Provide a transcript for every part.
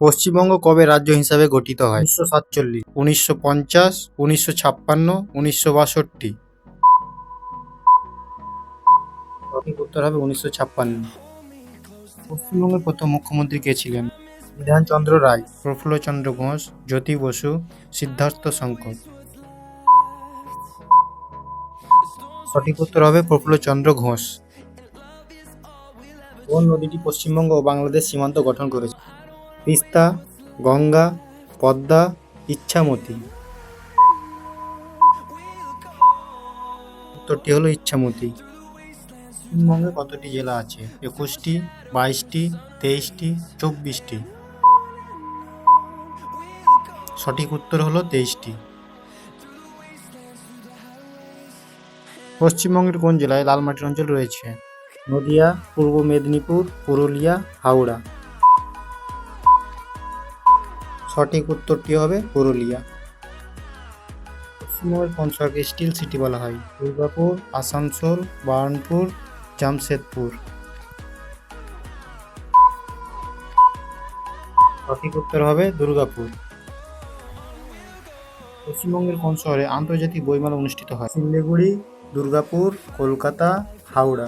পশ্চিমবঙ্গ কবে রাজ্য হিসাবে গঠিত হয়? 1947, 1950, 1956, 1962। সঠিক উত্তর হবে 1956। পশ্চিমবঙ্গের প্রথম মুখ্যমন্ত্রী কে ছিলেন? বিধানচন্দ্র রায়, প্রফুল্লচন্দ্র ঘোষ, জ্যোতি বসু, সিদ্ধার্থ শঙ্কর। সঠিক উত্তর হবে প্রফুল্লচন্দ্র ঘোষ। কোন নদীটি পশ্চিমবঙ্গ ও বাংলাদেশ সীমান্ত গঠন করেছে? তিস্তা, গঙ্গা, পদ্মা, ইচ্ছামতি। উত্তরটি হলো ইচ্ছামতি। পশ্চিমবঙ্গে কতটি জেলা আছে? 21টি, 22টি, 23টি, 24টি। সঠিক উত্তর হলো 23টি। পশ্চিমবঙ্গের কোন জেলায় লাল মাটির অঞ্চল রয়েছে? নদিয়া, পূর্ব মেদিনীপুর, পুরুলিয়া, হাওড়া। সঠিক উত্তরটি হবে পুরুলিয়া। পশ্চিমবঙ্গের কোন শহরকে স্টিল সিটি বলা হয়? দুর্গাপুর, আসানসোল, বার্নপুর, জামশেদপুর। সঠিক উত্তর হবে দুর্গাপুর। পশ্চিমবঙ্গের কোন শহরে আন্তর্জাতিক বইমেলা অনুষ্ঠিত হয়? শিলিগুড়ি, দুর্গাপুর, কলকাতা, হাওড়া।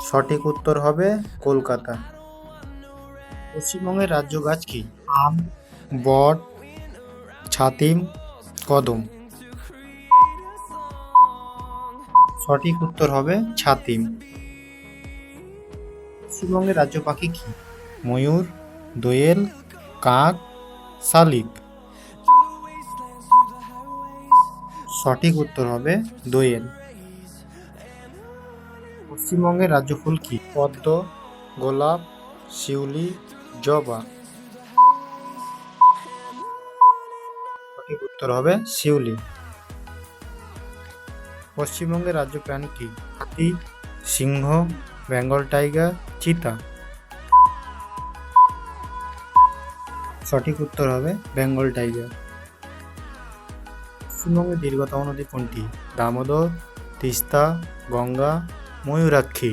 সঠিক উত্তর হবে কলকাতা। পশ্চিমবঙ্গের রাজ্য গাছ কি? আম, বট, ছাতিম, কদম। সঠিক উত্তর হবে ছাতিম। পশ্চিমবঙ্গের রাজ্য পাখি কি? ময়ূর, দোয়েল, কাক, শালিক। সঠিক উত্তর হবে দোয়েল। পশ্চিমবঙ্গের রাজ্য ফুল কি? পদ্ম, গোলাপ, শিউলি, জবা। সঠিক উত্তর হবে শিউলি। পশ্চিমবঙ্গের রাজ্য প্রাণী কি? হাতি, সিংহ, বেঙ্গল টাইগার, চিতা। সঠিক উত্তর হবে বেঙ্গল টাইগার। পশ্চিমবঙ্গের দীর্ঘতম নদী কোনটি? দামোদর, তিস্তা, গঙ্গা, ময়ূরাক্ষী।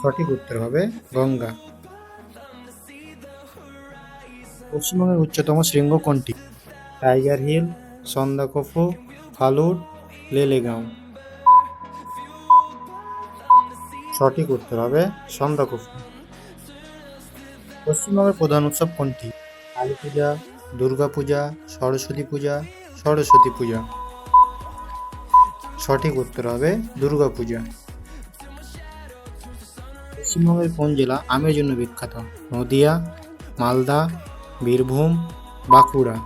সঠিক উত্তর হবে গঙ্গা। পশ্চিমবঙ্গের উচ্চতম শৃঙ্গ কোনটি? Tiger hill, Sandakphu, Phalut, Lelegaon. সঠিক উত্তর হবে সন্দাকফু। পশ্চিমবঙ্গের প্রধান উৎসব কোনটি? কালী পূজা, দুর্গা পূজা, সরস্বতী পূজা, সরস্বতী পূজা। সঠিক উত্তর হবে দুর্গা পূজা। পশ্চিমবঙ্গের কোন জেলা আমের জন্য বিখ্যাত? নদিয়া, মালদা, বীরভূম, বাঁকুড়া।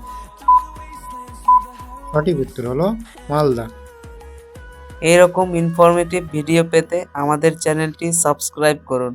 সঠিক উত্তর হলো মালদা। এরকম ইনফরমেটিভ ভিডিও পেতে আমাদের চ্যানেলটি সাবস্ক্রাইব করুন।